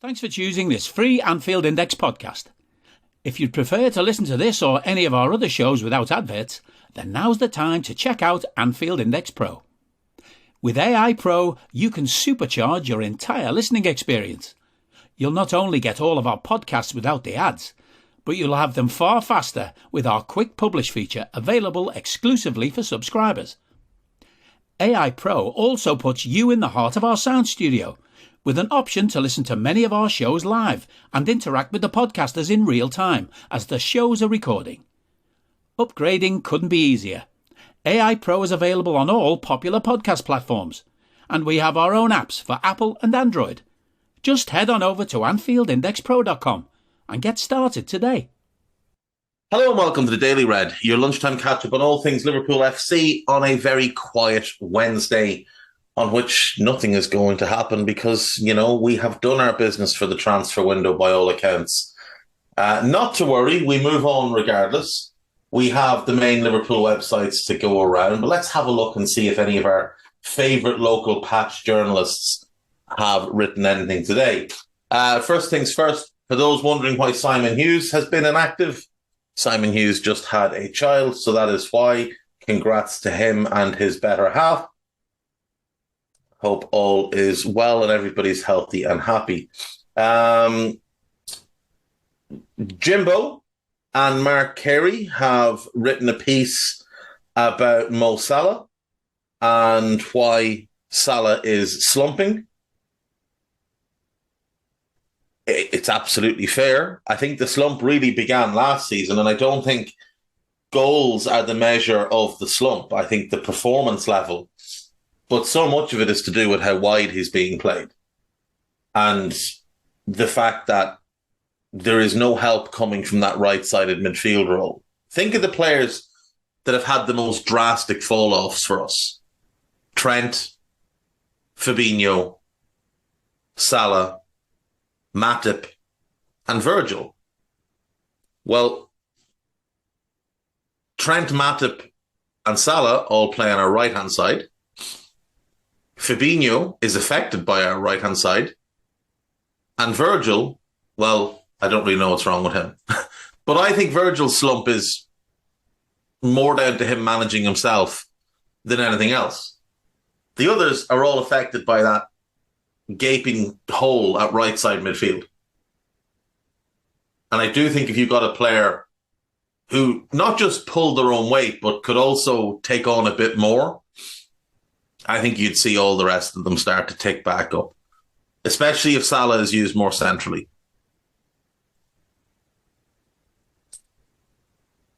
Thanks for choosing this free Anfield Index podcast. If you'd prefer to listen to this or any of our other shows without adverts, then now's the time to check out Anfield Index Pro. With AI Pro, you can supercharge your entire listening experience. You'll not only get all of our podcasts without the ads, but you'll have them far faster with our quick publish feature available exclusively for subscribers. AI Pro also puts you in the heart of our sound studio, with an option to listen to many of our shows live and interact with the podcasters in real time as the shows are recording. Upgrading couldn't be easier. AI Pro is available on all popular podcast platforms, and we have our own apps for Apple and Android. Just head on over to AnfieldIndexPro.com and get started today. Hello and welcome to the Daily Red, your lunchtime catch-up on all things Liverpool FC on a very quiet Wednesday, on which nothing is going to happen because, we have done our business for the transfer window by all accounts. Not to worry, we move on regardless. We have the main Liverpool websites to go around, but let's have a look and see if any of our favourite local patch journalists have written anything today. First things first, for those wondering why Simon Hughes has been inactive, Simon Hughes just had a child, so that is why. Congrats to him and his better half. Hope all is well and everybody's healthy and happy. Jimbo and Mark Carey have written a piece about Mo Salah and why Salah is slumping. It's absolutely fair. I think the slump really began last season, and I don't think goals are the measure of the slump. I think the performance level. But so much of it is to do with how wide he's being played. And the fact that there is no help coming from that right-sided midfield role. Think of the players that have had the most drastic fall-offs for us. Trent, Fabinho, Salah, Matip, and Virgil. Well, Trent, Matip, and Salah all play on our right-hand side. Fabinho is affected by our right-hand side. And Virgil, well, I don't really know what's wrong with him. But I think Virgil's slump is more down to him managing himself than anything else. The others are all affected by that gaping hole at right-side midfield. And I do think if you've got a player who not just pulled their own weight, but could also take on a bit more, I think you'd see all the rest of them start to tick back up, especially if Salah is used more centrally.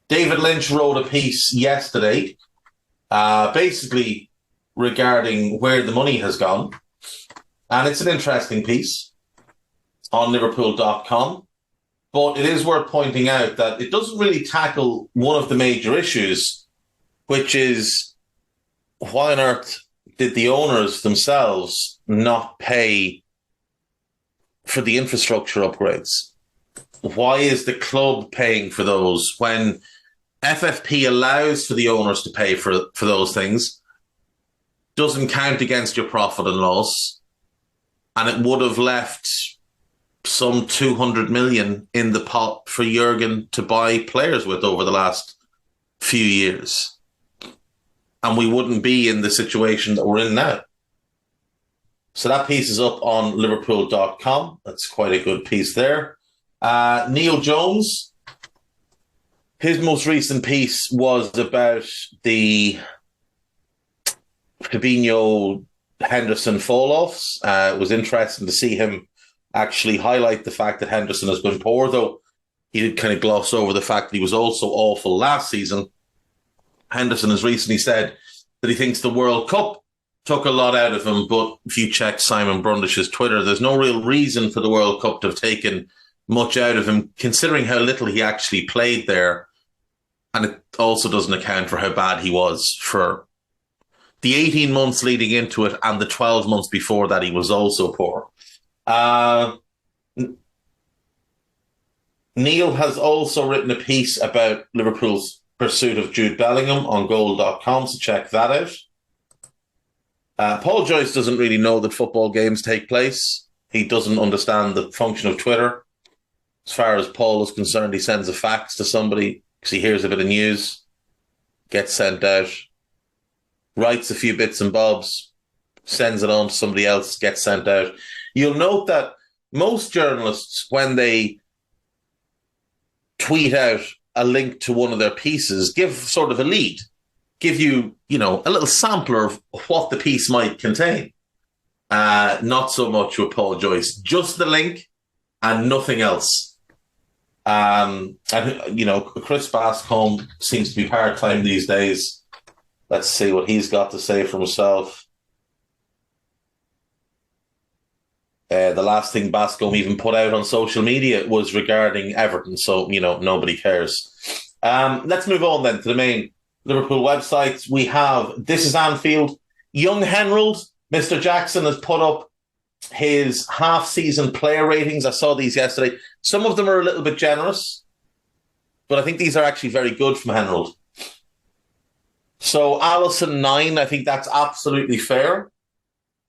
David Lynch wrote a piece yesterday, basically regarding where the money has gone. And it's an interesting piece on Liverpool.com. But it is worth pointing out that it doesn't really tackle one of the major issues, which is why on earth did the owners themselves not pay for the infrastructure upgrades? Why is the club paying for those when FFP allows for the owners to pay for those things? Doesn't count against your profit and loss, and it would have left some 200 million in the pot for Jurgen to buy players with over the last few years. And we wouldn't be in the situation that we're in now. So that piece is up on Liverpool.com. That's quite a good piece there. Neil Jones, his most recent piece was about the Fabinho Henderson fall-offs. It was interesting to see him actually highlight the fact that Henderson has been poor, though he did kind of gloss over the fact that he was also awful last season. Henderson has recently said that he thinks the World Cup took a lot out of him, but if you check Simon Brundish's Twitter, there's no real reason for the World Cup to have taken much out of him, considering how little he actually played there. And it also doesn't account for how bad he was for the 18 months leading into it and the 12 months before that he was also poor. Neil has also written a piece about Liverpool's pursuit of Jude Bellingham on goal.com, so check that out. Paul Joyce doesn't really know that football games take place. He doesn't understand the function of Twitter. As far as Paul is concerned, he sends a fax to somebody because he hears a bit of news, gets sent out, writes a few bits and bobs, sends it on to somebody else, gets sent out. You'll note that most journalists, when they tweet out a link to one of their pieces, give sort of a lead, give you, a little sampler of what the piece might contain. Not so much with Paul Joyce, just the link and nothing else. And Chris Bascombe seems to be part-time these days. Let's see what he's got to say for himself. The last thing Bascombe even put out on social media was regarding Everton, so, nobody cares. Let's move on then to the main Liverpool websites. We have This Is Anfield. Young Henrold, Mr. Jackson, has put up his half-season player ratings. I saw these yesterday. Some of them are a little bit generous, but I think these are actually very good from Henrold. So Alisson 9, I think that's absolutely fair.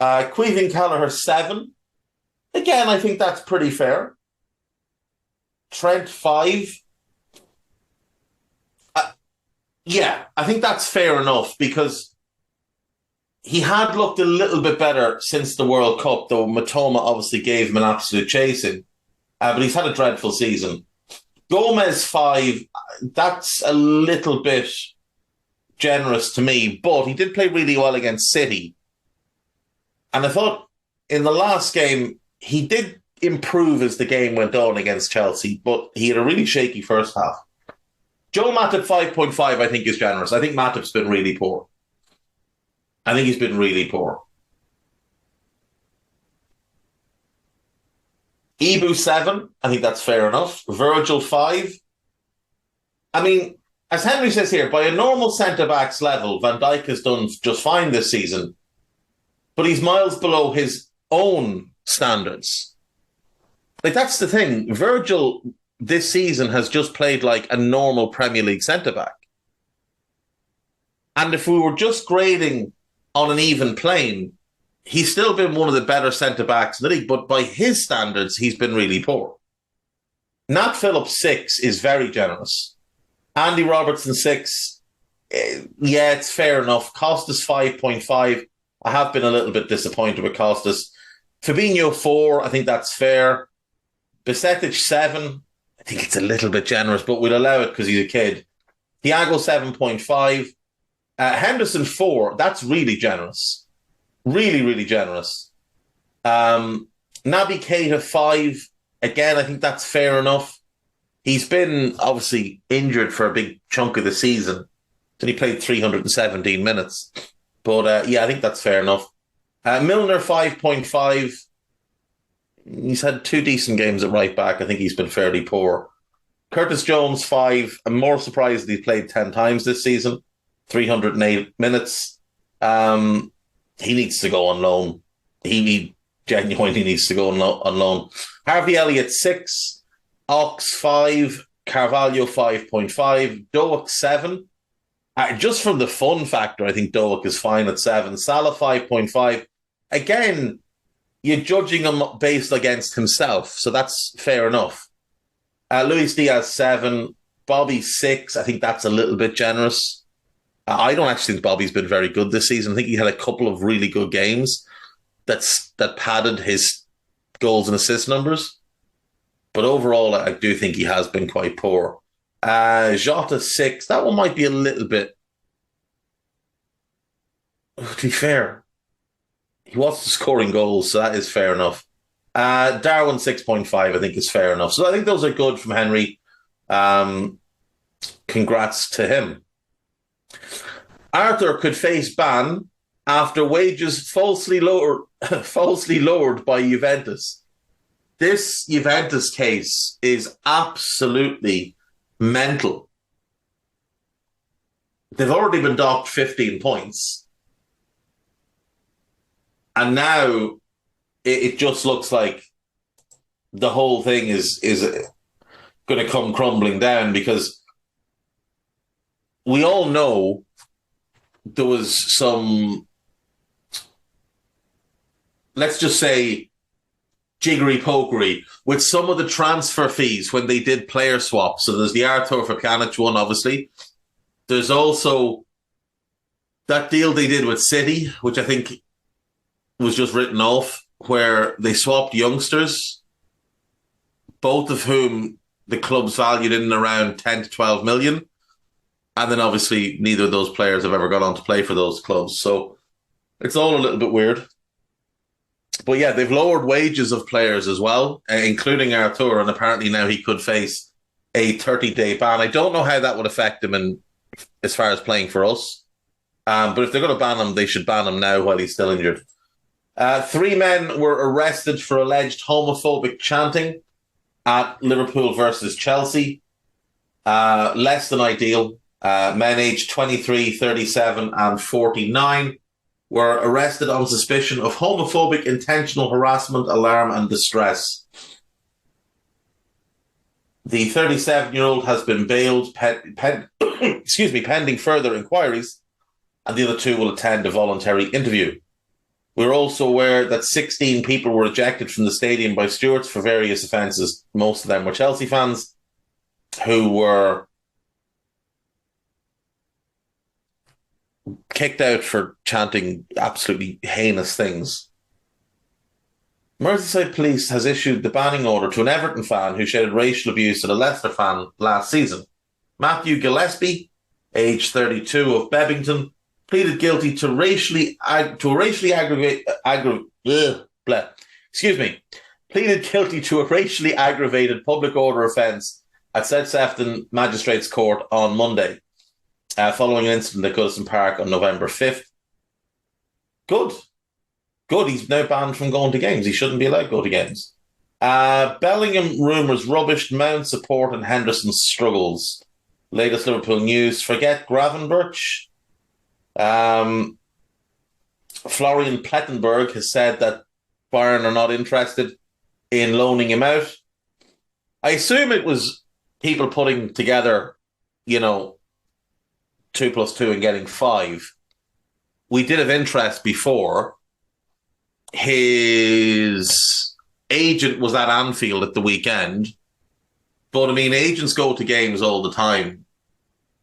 Queven Callagher 7. Again, I think that's pretty fair. Trent 5. Yeah, I think that's fair enough because he had looked a little bit better since the World Cup, though Matoma obviously gave him an absolute chasing. But he's had a dreadful season. Gomez 5, that's a little bit generous to me, but he did play really well against City. And I thought in the last game, he did improve as the game went on against Chelsea, but he had a really shaky first half. Joe Matip 5.5, I think, is generous. I think Matip's been really poor. I think he's been really poor. Ibu 7, I think that's fair enough. Virgil 5. I mean, as Henry says here, by a normal centre-back's level, Van Dijk has done just fine this season, but he's miles below his own standards. Like, that's the thing. Virgil this season has just played like a normal Premier League centre-back. And if we were just grading on an even plane, he's still been one of the better centre-backs in the league, but by his standards, he's been really poor. Nat Phillips 6 is very generous. Andy Robertson 6, yeah, it's fair enough. Costas 5.5. I have been a little bit disappointed with Costas. Fabinho 4, I think that's fair. Besetic 7, I think it's a little bit generous, but we'll allow it because he's a kid. Thiago 7.5. Henderson 4, that's really generous. Really, really generous. Naby Keita 5, again, I think that's fair enough. He's been obviously injured for a big chunk of the season. Then he played 317 minutes. But yeah, I think that's fair enough. Milner 5.5. He's had 2 decent games at right back. I think he's been fairly poor. Curtis Jones 5. I'm more surprised that he's played 10 times this season. 308 minutes. He needs to go on loan. He genuinely needs to go on loan. Harvey Elliott 6. Ox 5. Carvalho 5.5. Doak 7. Just from the fun factor, I think Doak is fine at 7. Salah 5.5. Again, you're judging him based against himself, so that's fair enough. Luis Diaz 7. Bobby 6. I think that's a little bit generous. I don't actually think Bobby's been very good this season. I think he had a couple of really good games that padded his goals and assist numbers. But overall, I do think he has been quite poor. Jota 6. That one might be a little bit... To be fair, he was scoring goals, so that is fair enough. Darwin 6.5, I think, is fair enough. So I think those are good from Henry. Congrats to him. Arthur could face ban after wages falsely lowered by Juventus. This Juventus case is absolutely mental. They've already been docked 15 points. And now it just looks like the whole thing is going to come crumbling down because we all know there was some, let's just say, jiggery-pokery with some of the transfer fees when they did player swaps. So there's the Artur for Pjanic one, obviously. There's also that deal they did with City, which I think was just written off, where they swapped youngsters, both of whom the club's valued in around 10 to 12 million. And then obviously neither of those players have ever gone on to play for those clubs. So it's all a little bit weird. But yeah, they've lowered wages of players as well, including Artur, and apparently now he could face a 30-day ban. I don't know how that would affect him as far as playing for us. But if they're going to ban him, they should ban him now while he's still injured. 3 men were arrested for alleged homophobic chanting at Liverpool versus Chelsea. Less than ideal. Men aged 23, 37 and 49 were arrested on suspicion of homophobic intentional harassment, alarm and distress. The 37-year-old has been bailed pending further inquiries, and the other 2 will attend a voluntary interview. We're also aware that 16 people were ejected from the stadium by stewards for various offences. Most of them were Chelsea fans who were kicked out for chanting absolutely heinous things. Merseyside Police has issued the banning order to an Everton fan who shouted racial abuse at a Leicester fan last season. Matthew Gillespie, aged 32, of Bebington, pleaded guilty to a racially aggravated public order offence at South Sefton Magistrates Court on Monday, following an incident at Goodison Park on November 5th. Good. He's now banned from going to games. He shouldn't be allowed to go to games. Bellingham rumours rubbished Mount support and Henderson's struggles. Latest Liverpool news. Forget Gravenberch. Florian Plettenberg has said that Bayern are not interested in loaning him out. I assume it was people putting together, 2 plus 2 and getting 5. We did have interest before. His agent was at Anfield at the weekend. But, agents go to games all the time.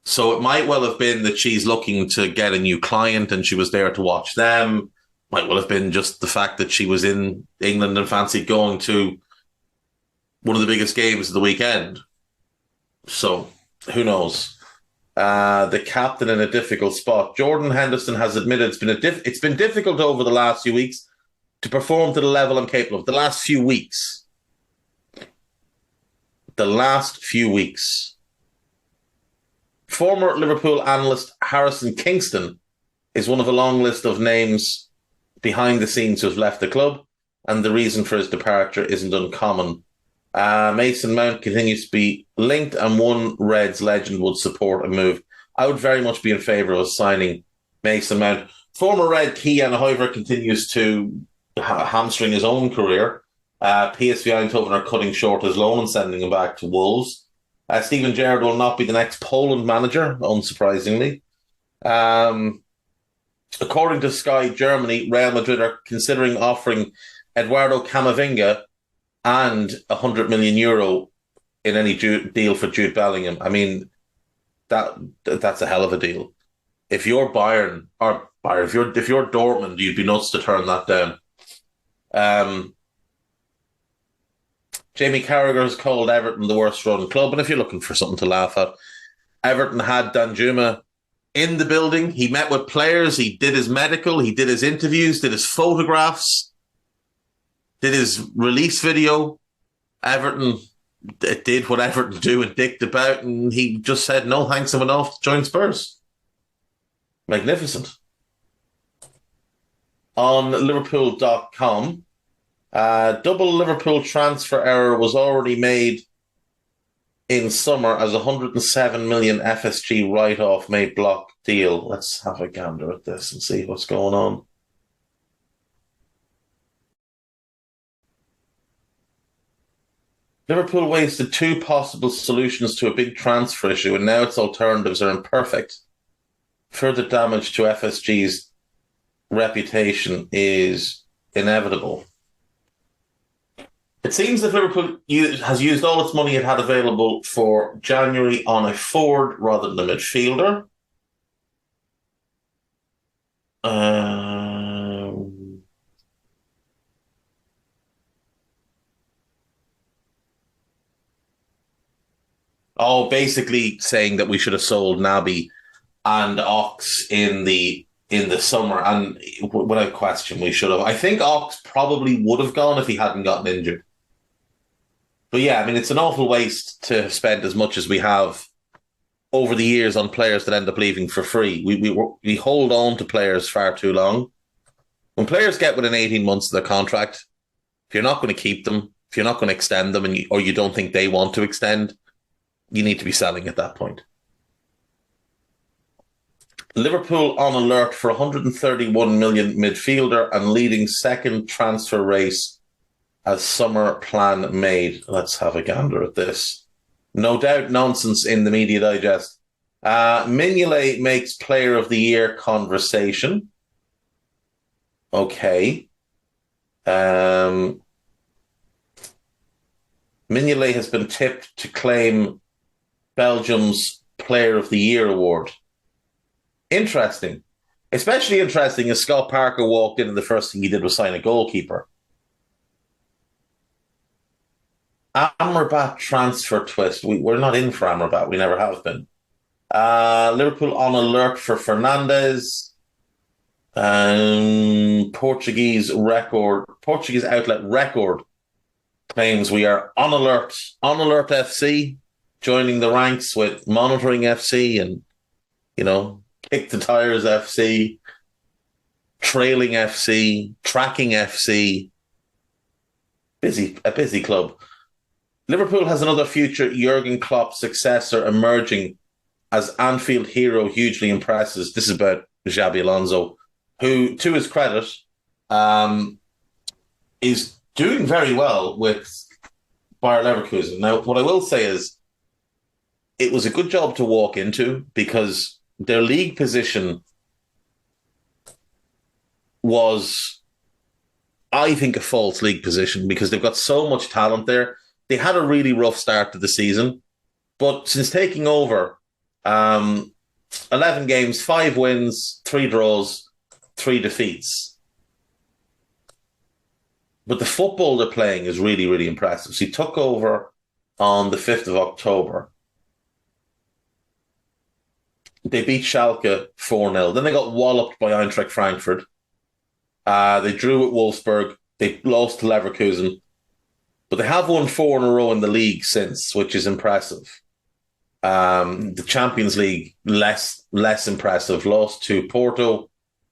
So it might well have been that she's looking to get a new client and she was there to watch them. Might well have been just the fact that she was in England and fancied going to one of the biggest games of the weekend. So, who knows? The captain in a difficult spot. Jordan Henderson has admitted it's been difficult over the last few weeks to perform to the level I'm capable of. The last few weeks. Former Liverpool analyst Harrison Kingston is one of a long list of names behind the scenes who have left the club, and the reason for his departure isn't uncommon. Mason Mount continues to be linked, and one Reds legend would support a move. I would very much be in favour of signing Mason Mount. Former Red Kian, however, continues to hamstring his own career. PSV Eindhoven are cutting short his loan and sending him back to Wolves. Steven Gerrard will not be the next Poland manager, unsurprisingly. According to Sky Germany, Real Madrid are considering offering Eduardo Camavinga and €100 million in any deal for Jude Bellingham. That's a hell of a deal. If you're Bayern, if you're Dortmund, you'd be nuts to turn that down. Jamie Carragher has called Everton the worst run club, and if you're looking for something to laugh at, Everton had Danjuma in the building. He met with players, he did his medical, he did his interviews, did his photographs, did his release video. Everton did what Everton do and dicked about, and he just said no thanks and went off to join Spurs. Magnificent. On Liverpool.com, double Liverpool transfer error was already made in summer as 107 million FSG write-off may block deal. Let's have a gander at this and see what's going on. Liverpool wasted 2 possible solutions to a big transfer issue, and now its alternatives are imperfect. Further damage to FSG's reputation is inevitable. It seems that Liverpool has used all its money it had available for January on a forward rather than a midfielder. Basically saying that we should have sold Naby and Ox in the summer, and without question, we should have. I think Ox probably would have gone if he hadn't gotten injured. But yeah, I mean, it's an awful waste to spend as much as we have over the years on players that end up leaving for free. We hold on to players far too long. When players get within 18 months of their contract, if you're not going to keep them, if you're not going to extend them, or you don't think they want to extend, you need to be selling at that point. Liverpool on alert for 131 million midfielder and leading second transfer race as summer plan made. Let's have a gander at this. No doubt nonsense in the Media Digest. Mignolet makes player of the year conversation. Okay. Mignolet has been tipped to claim Belgium's player of the year award. Interesting. Especially interesting as Scott Parker walked in and the first thing he did was sign a goalkeeper. Amrabat transfer twist. We're not in for Amrabat. We never have been. Liverpool on alert for Fernandes. Portuguese outlet Record claims we are on alert. On alert FC joining the ranks with Monitoring FC and, Kick the Tires FC, Trailing FC, Tracking FC. A busy club. Liverpool has another future Jurgen Klopp successor emerging as Anfield hero hugely impresses. This is about Xabi Alonso, who, to his credit, is doing very well with Bayer Leverkusen. Now, what I will say is it was a good job to walk into because their league position was, I think, a false league position because they've got so much talent there. They had a really rough start to the season, but since taking over, 11 games, 5 wins, 3 draws, 3 defeats. But the football they're playing is really, really impressive. So he took over on the 5th of October. They beat Schalke 4-0. Then they got walloped by Eintracht Frankfurt. They drew at Wolfsburg. They lost to Leverkusen. But they have won 4 in a row in the league since, which is impressive. The Champions League, less impressive. Lost to Porto,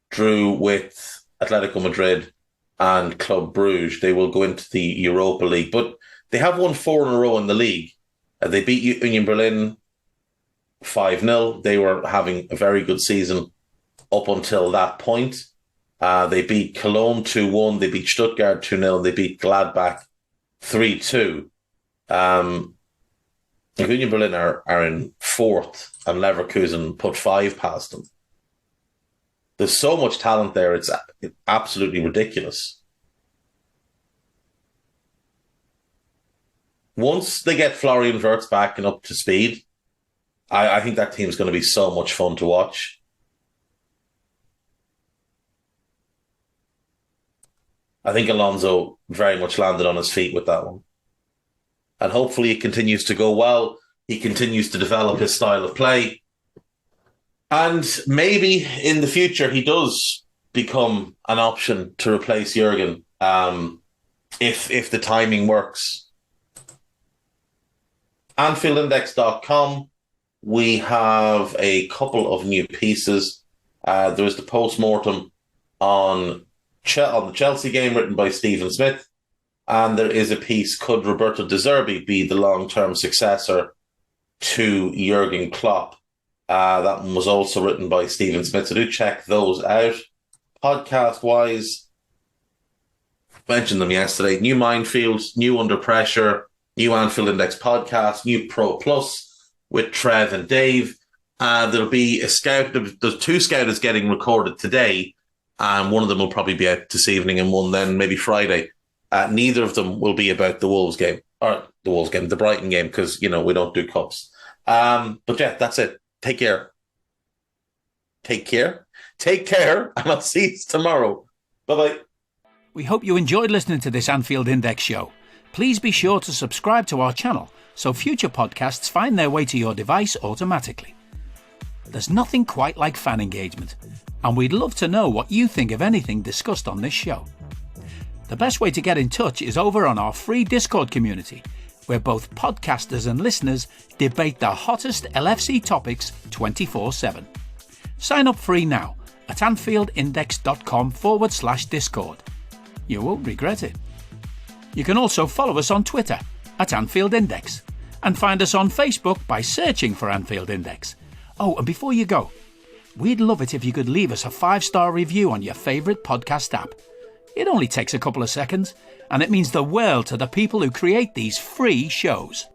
drew with Atletico Madrid and Club Brugge. They will go into the Europa League. But they have won 4 in a row in the league. They beat Union Berlin 5-0. They were having a very good season up until that point. They beat Cologne 2-1. They beat Stuttgart 2-0. They beat Gladbach 3-2. Union Berlin are in 4th and Leverkusen put 5 past them. There's so much talent there, it's absolutely ridiculous. Once they get Florian Wirtz back and up to speed, I think that team's going to be so much fun to watch. I think Alonso very much landed on his feet with that one. And hopefully it continues to go well. He continues to develop his style of play. And maybe in the future he does become an option to replace Jurgen if the timing works. AnfieldIndex.com. We have a couple of new pieces. There's the post-mortem on the Chelsea game written by Stephen Smith. And there is a piece, could Roberto De Zerbi be the long-term successor to Jurgen Klopp? That one was also written by Stephen Smith. So do check those out. Podcast-wise, mentioned them yesterday. New Minefields, new Under Pressure, new Anfield Index podcast, new Pro Plus with Trev and Dave. There'll be a scout. There's 2 scouters getting recorded today, and one of them will probably be out this evening and one then maybe Friday. Neither of them will be about the the Brighton game, because, we don't do cups. But yeah, that's it. Take care. Take care. Take care, and I'll see you tomorrow. Bye-bye. We hope you enjoyed listening to this Anfield Index show. Please be sure to subscribe to our channel so future podcasts find their way to your device automatically. There's nothing quite like fan engagement, and we'd love to know what you think of anything discussed on this show. The best way to get in touch is over on our free Discord community, where both podcasters and listeners debate the hottest LFC topics 24/7. Sign up free now at AnfieldIndex.com/Discord. You won't regret it. You can also follow us on Twitter at Anfield Index and find us on Facebook by searching for Anfield Index. Oh, and before you go, we'd love it if you could leave us a 5-star review on your favourite podcast app. It only takes a couple of seconds, and it means the world to the people who create these free shows.